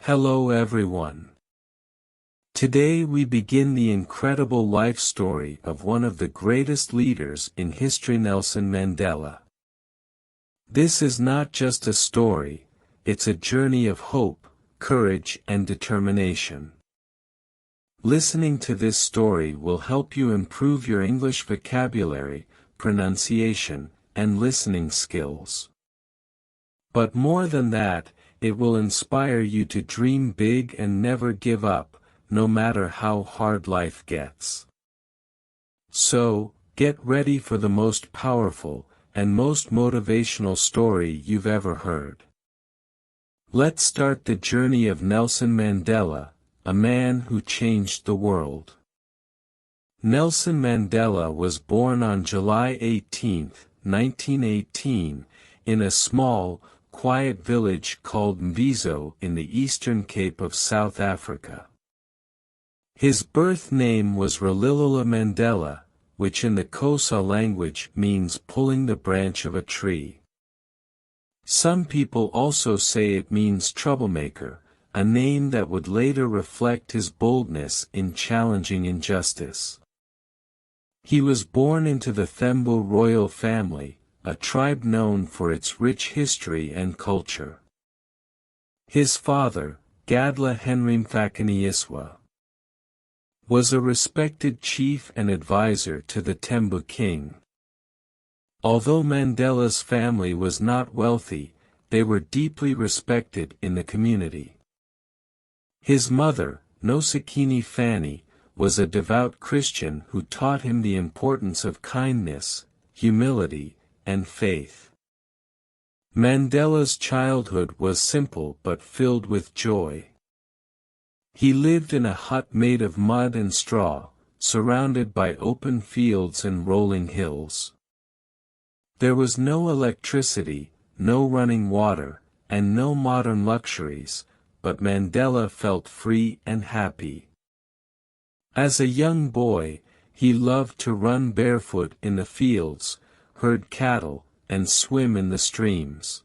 Hello everyone. Today we begin the incredible life story of one of the greatest leaders in history, Nelson Mandela. This is not just a story, it's a journey of hope, courage and determination. Listening to this story will help you improve your English vocabulary, pronunciation, and listening skills. But more than that, it will inspire you to dream big and never give up, no matter how hard life gets. So, get ready for the most powerful and most motivational story you've ever heard. Let's start the journey of Nelson Mandela, a man who changed the world. Nelson Mandela was born on July 18, 1918, in a small, quiet village called Mbizo in the Eastern Cape of South Africa. His birth name was Rolihlahla Mandela, which in the Xhosa language means pulling the branch of a tree. Some people also say it means troublemaker, a name that would later reflect his boldness in challenging injustice. He was born into the Thembu royal family, a tribe known for its rich history and culture. His father, Gadla Henry Mfakaniiswa, was a respected chief and advisor to the Thembu king. Although Mandela's family was not wealthy, they were deeply respected in the community. His mother, Nosekeni Fanny, was a devout Christian who taught him the importance of kindness, humility, and faith. Mandela's childhood was simple but filled with joy. He lived in a hut made of mud and straw, surrounded by open fields and rolling hills. There was no electricity, no running water, and no modern luxuries, but Mandela felt free and happy. As a young boy, he loved to run barefoot in the fields, herd cattle, and swim in the streams.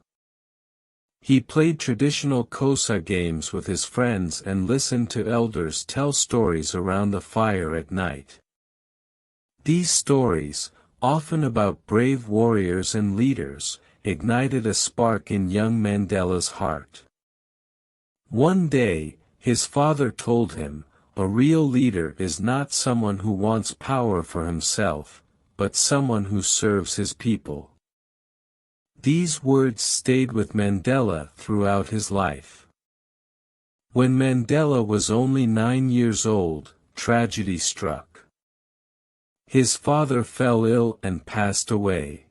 He played traditional Xhosa games with his friends and listened to elders tell stories around the fire at night. These stories, often about brave warriors and leaders, ignited a spark in young Mandela's heart. One day, his father told him, "A real leader is not someone who wants power for himself, but someone who serves his people." These words stayed with Mandela throughout his life. When Mandela was only 9 years old, tragedy struck. His father fell ill and passed away.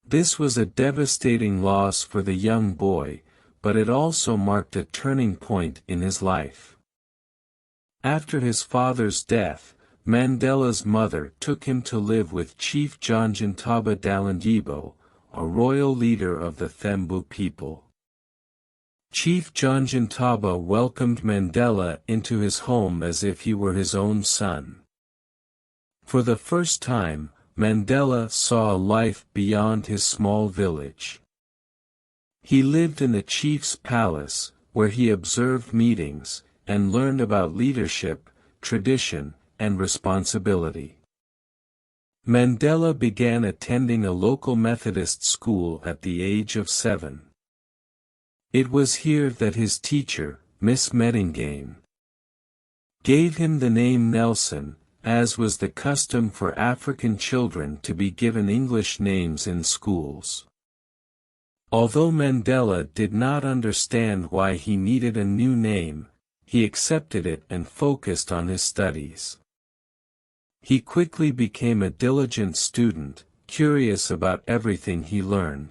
This was a devastating loss for the young boy, but it also marked a turning point in his life. After his father's death, Mandela's mother took him to live with Chief John Ntaba Dalindyebo, a royal leader of the Thembu people. Chief John Ntaba welcomed Mandela into his home as if he were his own son. For the first time, Mandela saw a life beyond his small village. He lived in the chief's palace, where he observed meetings, and learned about leadership, tradition, and responsibility. Mandela began attending a local Methodist school at the age of 7. It was here that his teacher, Miss Medingame, gave him the name Nelson, as was the custom for African children to be given English names in schools. Although Mandela did not understand why he needed a new name, he accepted it and focused on his studies. He quickly became a diligent student, curious about everything he learned.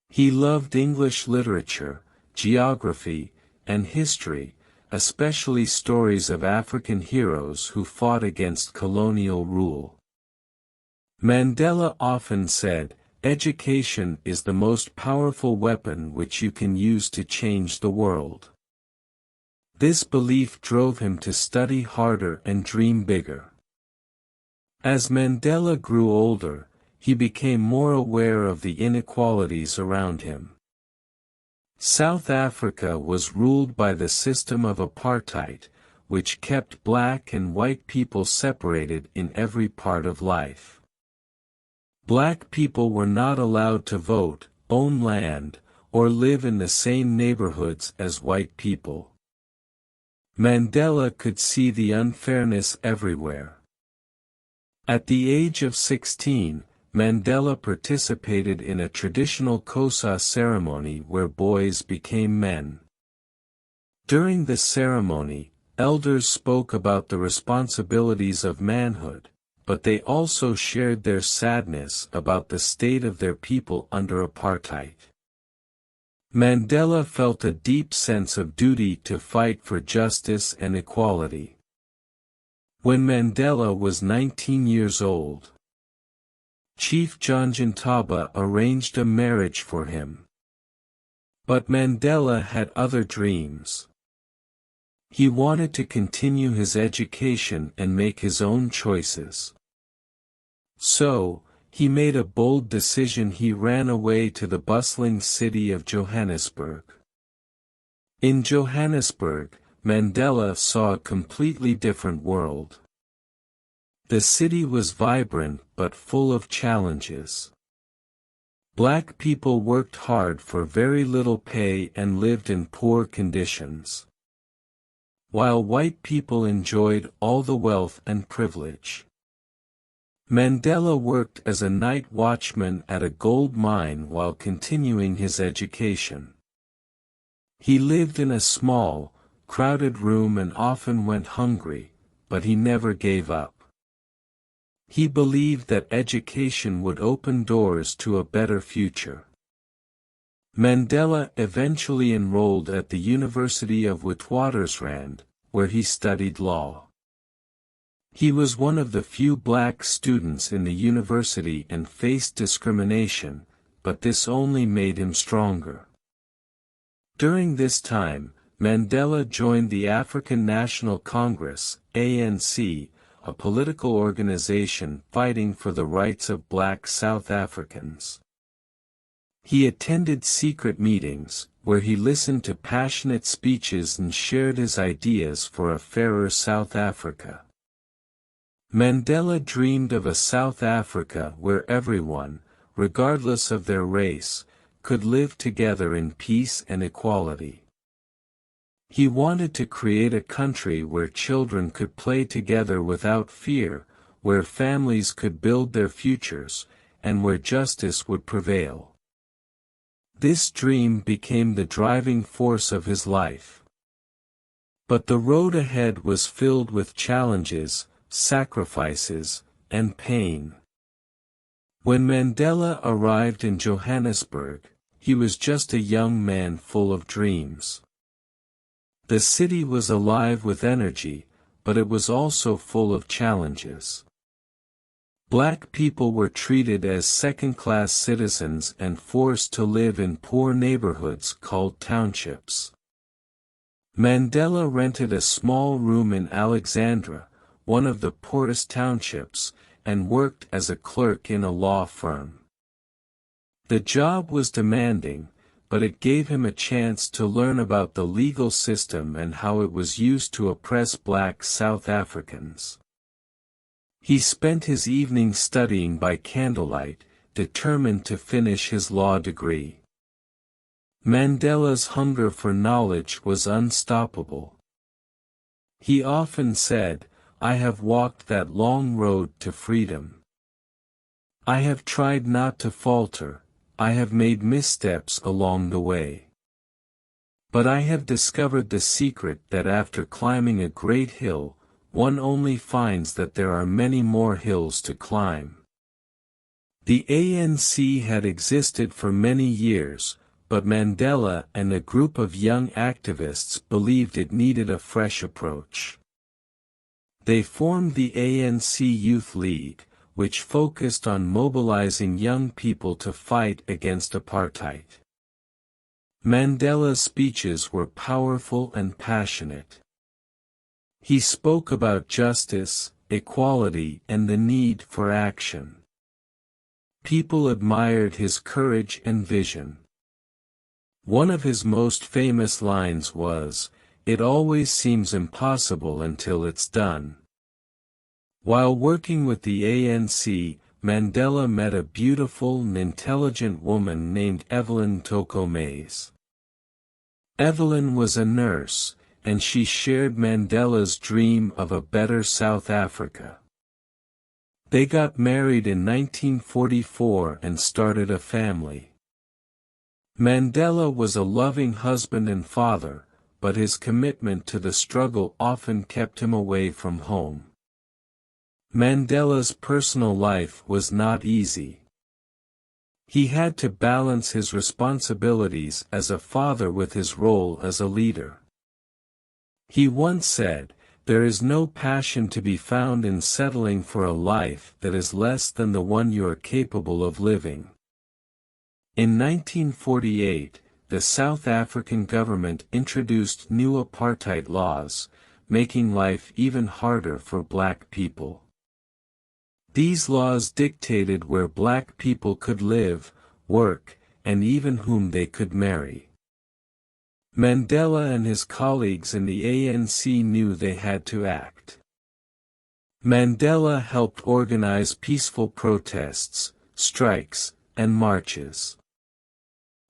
He loved English literature, geography, and history, especially stories of African heroes who fought against colonial rule. Mandela often said, "Education is the most powerful weapon which you can use to change the world." This belief drove him to study harder and dream bigger. As Mandela grew older, he became more aware of the inequalities around him. South Africa was ruled by the system of apartheid, which kept black and white people separated in every part of life. Black people were not allowed to vote, own land, or live in the same neighborhoods as white people. Mandela could see the unfairness everywhere. At the age of 16, Mandela participated in a traditional Xhosa ceremony where boys became men. During the ceremony, elders spoke about the responsibilities of manhood, but they also shared their sadness about the state of their people under apartheid. Mandela felt a deep sense of duty to fight for justice and equality. When Mandela was 19 years old, Chief John Ntaba arranged a marriage for him. But Mandela had other dreams. He wanted to continue his education and make his own choices. So, he made a bold decision. He ran away to the bustling city of Johannesburg. In Johannesburg, Mandela saw a completely different world. The city was vibrant but full of challenges. Black people worked hard for very little pay and lived in poor conditions, while white people enjoyed all the wealth and privilege. Mandela worked as a night watchman at a gold mine while continuing his education. He lived in a small, crowded room and often went hungry, but he never gave up. He believed that education would open doors to a better future. Mandela eventually enrolled at the University of Witwatersrand, where he studied law. He was one of the few black students in the university and faced discrimination, but this only made him stronger. During this time, Mandela joined the African National Congress, ANC, a political organization fighting for the rights of black South Africans. He attended secret meetings, where he listened to passionate speeches and shared his ideas for a fairer South Africa. Mandela dreamed of a South Africa where everyone, regardless of their race, could live together in peace and equality. He wanted to create a country where children could play together without fear, where families could build their futures, and where justice would prevail. This dream became the driving force of his life. But the road ahead was filled with challenges, sacrifices, and pain. When Mandela arrived in Johannesburg, he was just a young man full of dreams. The city was alive with energy, but it was also full of challenges. Black people were treated as second-class citizens and forced to live in poor neighborhoods called townships. Mandela rented a small room in Alexandra, one of the poorest townships, and worked as a clerk in a law firm. The job was demanding, but it gave him a chance to learn about the legal system and how it was used to oppress black South Africans. He spent his evenings studying by candlelight, determined to finish his law degree. Mandela's hunger for knowledge was unstoppable. He often said, "I have walked that long road to freedom. I have tried not to falter. I have made missteps along the way. But I have discovered the secret that after climbing a great hill, one only finds that there are many more hills to climb." The ANC had existed for many years, but Mandela and a group of young activists believed it needed a fresh approach. They formed the ANC Youth League, which focused on mobilizing young people to fight against apartheid. Mandela's speeches were powerful and passionate. He spoke about justice, equality, and the need for action. People admired his courage and vision. One of his most famous lines was, "It always seems impossible until it's done." While working with the ANC, Mandela met a beautiful and intelligent woman named Evelyn Tokomaze. Evelyn was a nurse, and she shared Mandela's dream of a better South Africa. They got married in 1944 and started a family. Mandela was a loving husband and father, but his commitment to the struggle often kept him away from home. Mandela's personal life was not easy. He had to balance his responsibilities as a father with his role as a leader. He once said, "There is no passion to be found in settling for a life that is less than the one you are capable of living." In 1948, the South African government introduced new apartheid laws, making life even harder for black people. These laws dictated where black people could live, work, and even whom they could marry. Mandela and his colleagues in the ANC knew they had to act. Mandela helped organize peaceful protests, strikes, and marches.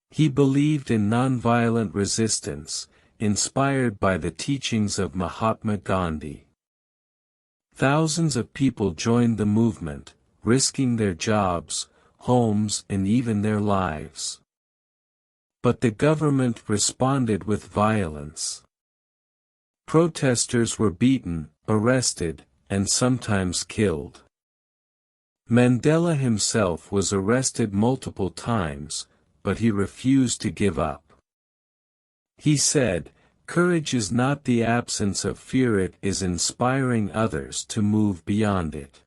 He believed in nonviolent resistance, inspired by the teachings of Mahatma Gandhi. Thousands of people joined the movement, risking their jobs, homes, and even their lives. But the government responded with violence. Protesters were beaten, arrested, and sometimes killed. Mandela himself was arrested multiple times, but he refused to give up. He said, "Courage is not the absence of fear, it is inspiring others to move beyond it."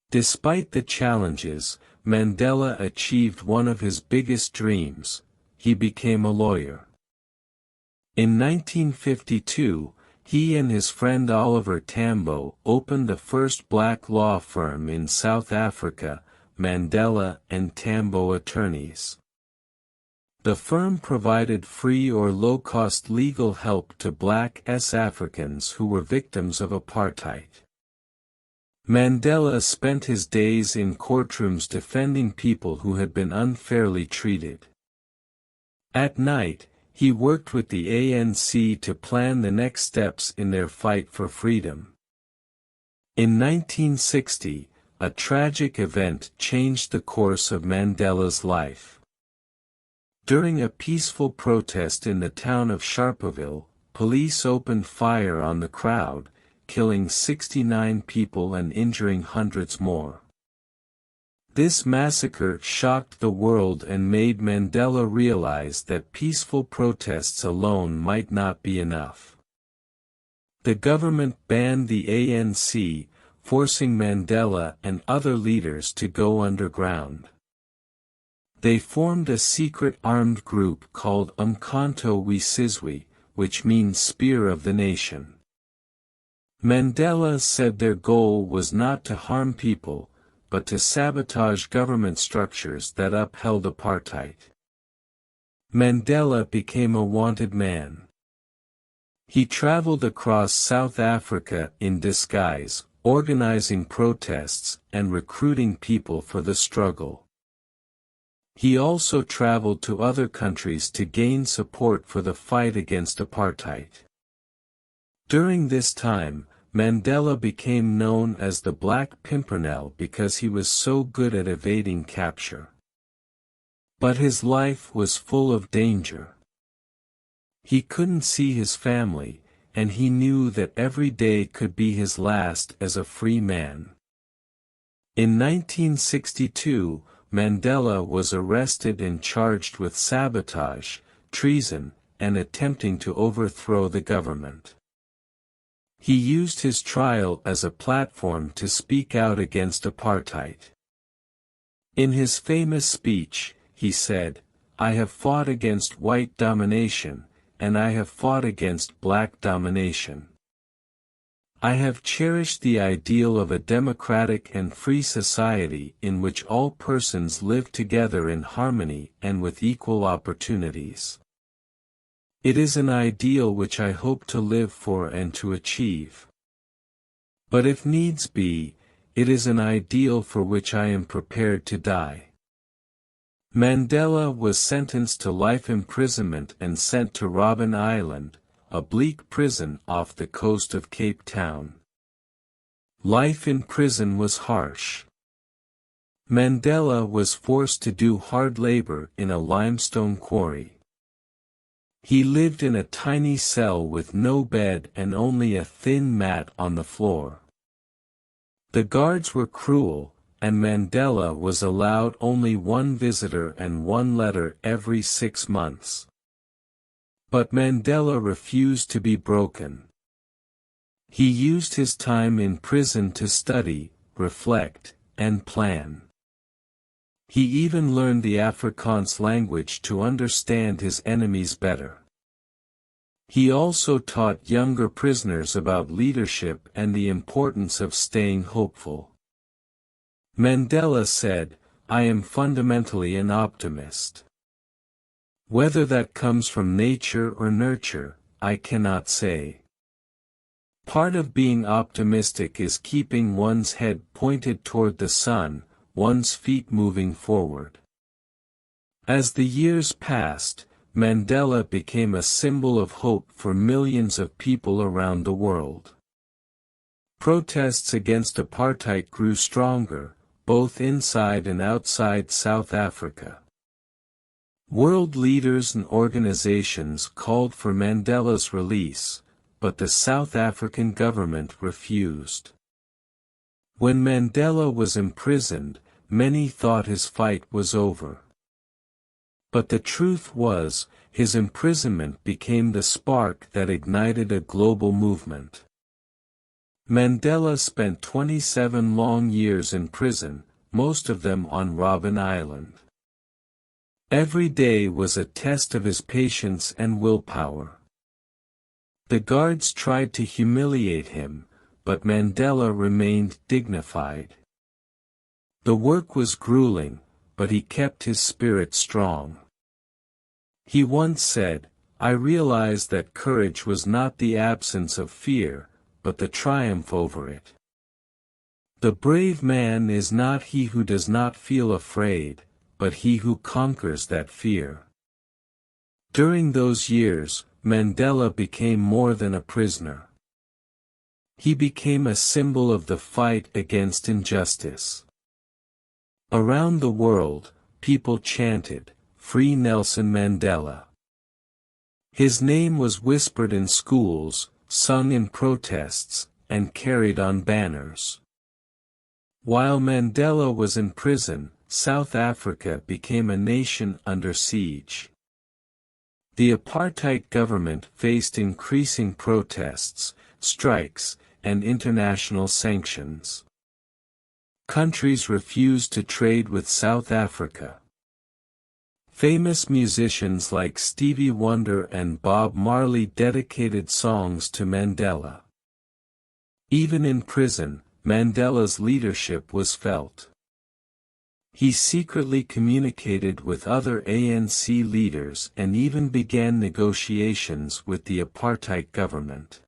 Despite the challenges, Mandela achieved one of his biggest dreams: he became a lawyer. In 1952, he and his friend Oliver Tambo opened the first black law firm in South Africa, Mandela and Tambo Attorneys. The firm provided free or low-cost legal help to black Africans who were victims of apartheid. Mandela spent his days in courtrooms defending people who had been unfairly treated. At night, he worked with the ANC to plan the next steps in their fight for freedom. In 1960, a tragic event changed the course of Mandela's life. During a peaceful protest in the town of Sharpeville, police opened fire on the crowd, killing 69 people and injuring hundreds more. This massacre shocked the world and made Mandela realize that peaceful protests alone might not be enough. The government banned the ANC, forcing Mandela and other leaders to go underground. They formed a secret armed group called Umkhonto we Sizwe, which means Spear of the Nation. Mandela said their goal was not to harm people, but to sabotage government structures that upheld apartheid. Mandela became a wanted man. He traveled across South Africa in disguise, organizing protests and recruiting people for the struggle. He also traveled to other countries to gain support for the fight against apartheid. During this time, Mandela became known as the Black Pimpernel because he was so good at evading capture. But his life was full of danger. He couldn't see his family, and he knew that every day could be his last as a free man. In 1962, Mandela was arrested and charged with sabotage, treason, and attempting to overthrow the government. He used his trial as a platform to speak out against apartheid. In his famous speech, he said, "I have fought against white domination, and I have fought against black domination. I have cherished the ideal of a democratic and free society in which all persons live together in harmony and with equal opportunities. It is an ideal which I hope to live for and to achieve. But if needs be, it is an ideal for which I am prepared to die. Mandela was sentenced to life imprisonment and sent to Robben Island, a bleak prison off the coast of Cape Town. Life in prison was harsh. Mandela was forced to do hard labor in a limestone quarry. He lived in a tiny cell with no bed and only a thin mat on the floor. The guards were cruel, and Mandela was allowed only one visitor and one letter every 6 months. But Mandela refused to be broken. He used his time in prison to study, reflect, and plan. He even learned the Afrikaans language to understand his enemies better. He also taught younger prisoners about leadership and the importance of staying hopeful. Mandela said, "I am fundamentally an optimist. Whether that comes from nature or nurture, I cannot say. Part of being optimistic is keeping one's head pointed toward the sun, one's feet moving forward." As the years passed, Mandela became a symbol of hope for millions of people around the world. Protests against apartheid grew stronger, both inside and outside South Africa. World leaders and organizations called for Mandela's release, but the South African government refused. When Mandela was imprisoned, many thought his fight was over. But the truth was, his imprisonment became the spark that ignited a global movement. Mandela spent 27 long years in prison, most of them on Robben Island. Every day was a test of his patience and willpower. The guards tried to humiliate him, but Mandela remained dignified. The work was grueling, but he kept his spirit strong. He once said, "I realized that courage was not the absence of fear, but the triumph over it. The brave man is not he who does not feel afraid, but he who conquers that fear." During those years, Mandela became more than a prisoner. He became a symbol of the fight against injustice. Around the world, people chanted, "Free Nelson Mandela." His name was whispered in schools, sung in protests, and carried on banners. While Mandela was in prison, South Africa became a nation under siege. The apartheid government faced increasing protests, strikes, and international sanctions. Countries refused to trade with South Africa. Famous musicians like Stevie Wonder and Bob Marley dedicated songs to Mandela. Even in prison, Mandela's leadership was felt. He secretly communicated with other ANC leaders and even began negotiations with the apartheid government.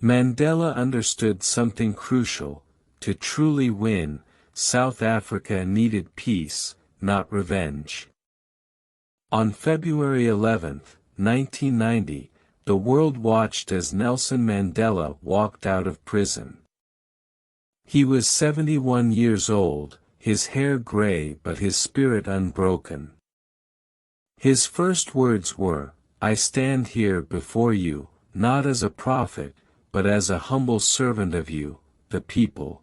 Mandela understood something crucial: to truly win, South Africa needed peace, not revenge. On February 11, 1990, the world watched as Nelson Mandela walked out of prison. He was 71 years old, his hair gray but his spirit unbroken. His first words were, "I stand here before you, not as a prophet, but as a humble servant of you, the people."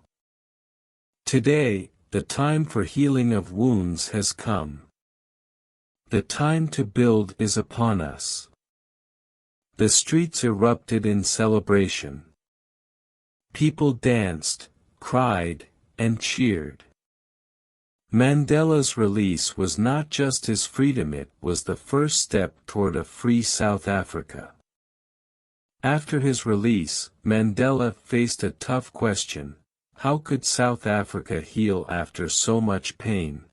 Today, the time for healing of wounds has come. The time to build is upon us. The streets erupted in celebration. People danced, cried, and cheered. Mandela's release was not just his freedom, it was the first step toward a free South Africa. After his release, Mandela faced a tough question: how could South Africa heal after so much pain?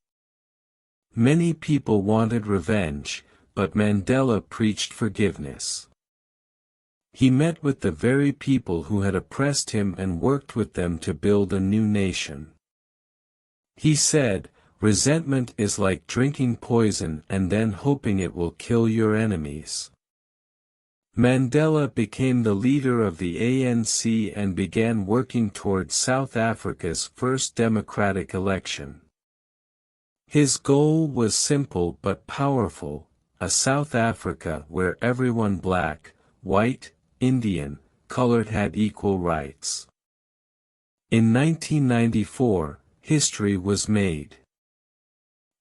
Many people wanted revenge, but Mandela preached forgiveness. He met with the very people who had oppressed him and worked with them to build a new nation. He said, "Resentment is like drinking poison and then hoping it will kill your enemies." Mandela became the leader of the ANC and began working towards South Africa's first democratic election. His goal was simple but powerful: a South Africa where everyone black, white, Indian, colored had equal rights. In 1994, history was made.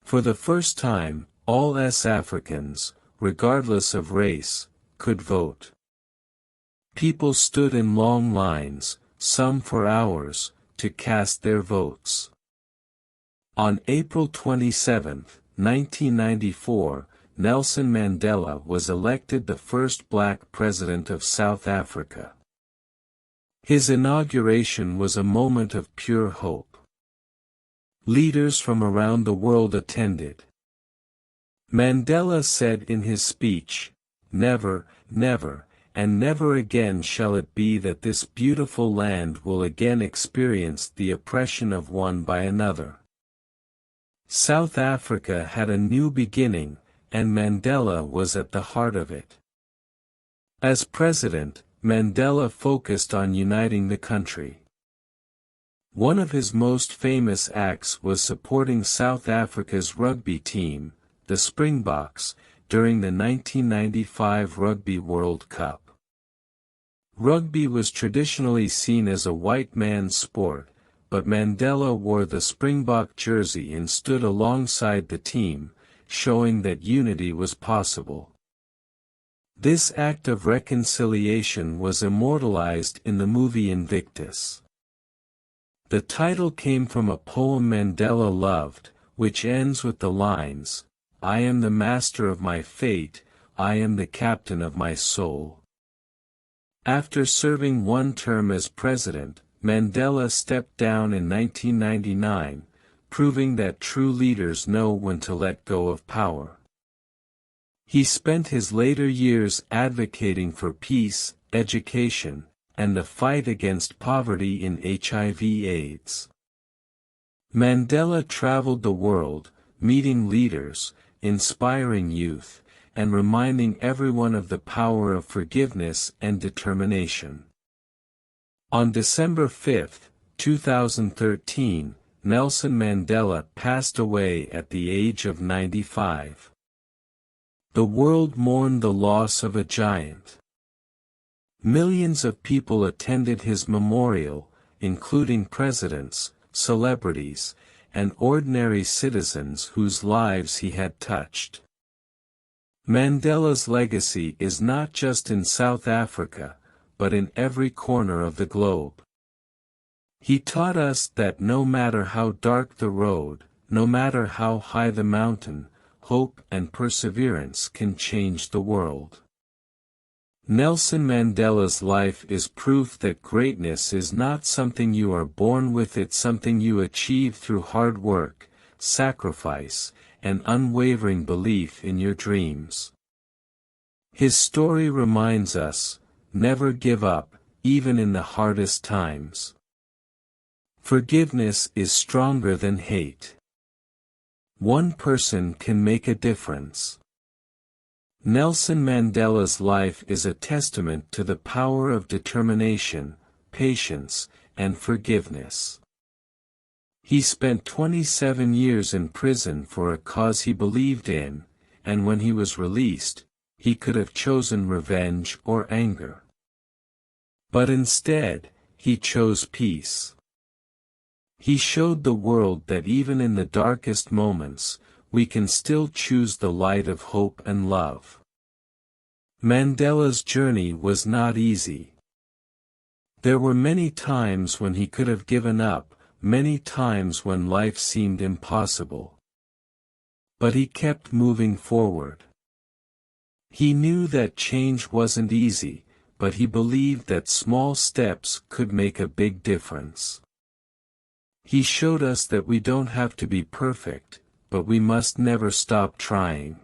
For the first time, all Africans, regardless of race, could vote. People stood in long lines, some for hours, to cast their votes. On April 27, 1994, Nelson Mandela was elected the first black president of South Africa. His inauguration was a moment of pure hope. Leaders from around the world attended. Mandela said in his speech, "Never, never, and never again shall it be that this beautiful land will again experience the oppression of one by another." South Africa had a new beginning, and Mandela was at the heart of it. As president, Mandela focused on uniting the country. One of his most famous acts was supporting South Africa's rugby team, the Springboks, during the 1995 Rugby World Cup. Rugby was traditionally seen as a white man's sport, but Mandela wore the Springbok jersey and stood alongside the team, showing that unity was possible. This act of reconciliation was immortalized in the movie Invictus. The title came from a poem Mandela loved, which ends with the lines, "I am the master of my fate, I am the captain of my soul." After serving one term as president, Mandela stepped down in 1999, proving that true leaders know when to let go of power. He spent his later years advocating for peace, education, and the fight against poverty in HIV/AIDS. Mandela traveled the world, meeting leaders, inspiring youth, and reminding everyone of the power of forgiveness and determination. On December 5, 2013, Nelson Mandela passed away at the age of 95. The world mourned the loss of a giant. Millions of people attended his memorial, including presidents, celebrities, and ordinary citizens whose lives he had touched. Mandela's legacy is not just in South Africa, but in every corner of the globe. He taught us that no matter how dark the road, no matter how high the mountain, hope and perseverance can change the world. Nelson Mandela's life is proof that greatness is not something you are born with, it's something you achieve through hard work, sacrifice, and unwavering belief in your dreams. His story reminds us, never give up, even in the hardest times. Forgiveness is stronger than hate. One person can make a difference. Nelson Mandela's life is a testament to the power of determination, patience, and forgiveness. He spent 27 years in prison for a cause he believed in, and when he was released, he could have chosen revenge or anger. But instead, he chose peace. He showed the world that even in the darkest moments, we can still choose the light of hope and love. Mandela's journey was not easy. There were many times when he could have given up, many times when life seemed impossible. But he kept moving forward. He knew that change wasn't easy, but he believed that small steps could make a big difference. He showed us that we don't have to be perfect, but we must never stop trying.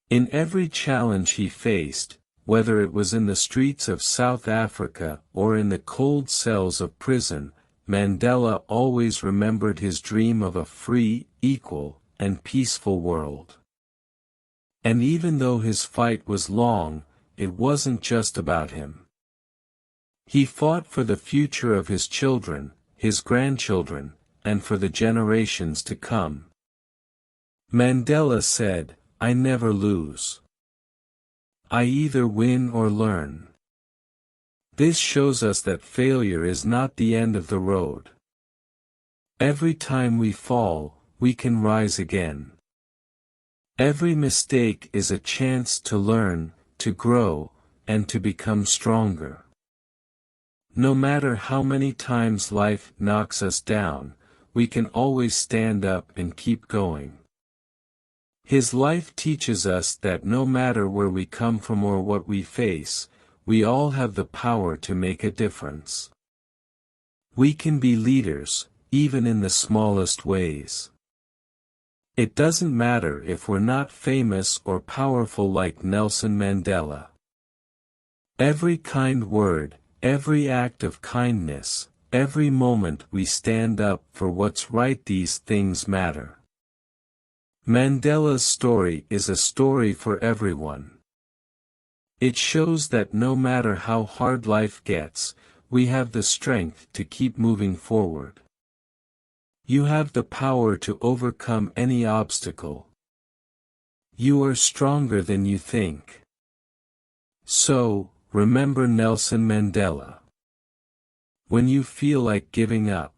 In every challenge he faced, whether it was in the streets of South Africa or in the cold cells of prison, Mandela always remembered his dream of a free, equal, and peaceful world. And even though his fight was long, it wasn't just about him. He fought for the future of his children, his grandchildren, and for the generations to come. Mandela said, "I never lose. I either win or learn." This shows us that failure is not the end of the road. Every time we fall, we can rise again. Every mistake is a chance to learn, to grow, and to become stronger. No matter how many times life knocks us down, we can always stand up and keep going. His life teaches us that no matter where we come from or what we face, we all have the power to make a difference. We can be leaders, even in the smallest ways. It doesn't matter if we're not famous or powerful like Nelson Mandela. Every kind word, every act of kindness, every moment we stand up for what's right, these things matter. Mandela's story is a story for everyone. It shows that no matter how hard life gets, we have the strength to keep moving forward. You have the power to overcome any obstacle. You are stronger than you think. So, remember Nelson Mandela. When you feel like giving up,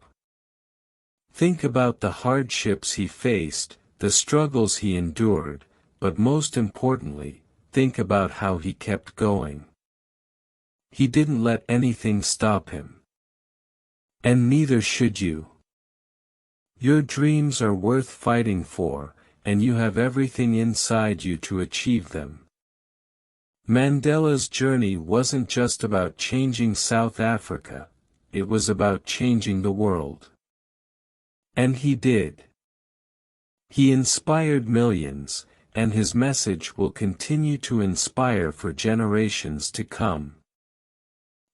think about the hardships he faced, the struggles he endured, but most importantly, think about how he kept going. He didn't let anything stop him. And neither should you. Your dreams are worth fighting for, and you have everything inside you to achieve them. Mandela's journey wasn't just about changing South Africa, it was about changing the world. And he did. He inspired millions, and his message will continue to inspire for generations to come.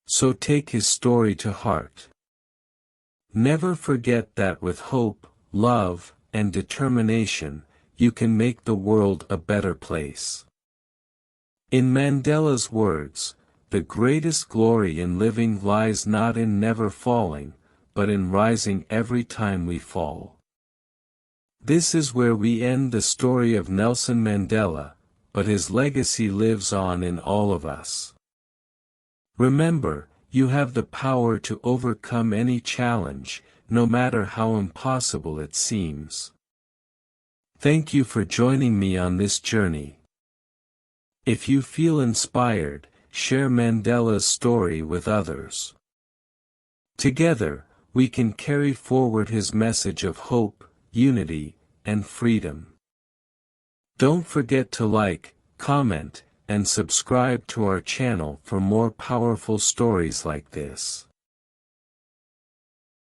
So take his story to heart. Never forget that with hope, love, and determination, you can make the world a better place. In Mandela's words, the greatest glory in living lies not in never falling, but in rising every time we fall. This is where we end the story of Nelson Mandela, but his legacy lives on in all of us. Remember, you have the power to overcome any challenge, no matter how impossible it seems. Thank you for joining me on this journey. If you feel inspired, share Mandela's story with others. Together, we can carry forward his message of hope, unity, and freedom. Don't forget to like, comment, and subscribe to our channel for more powerful stories like this.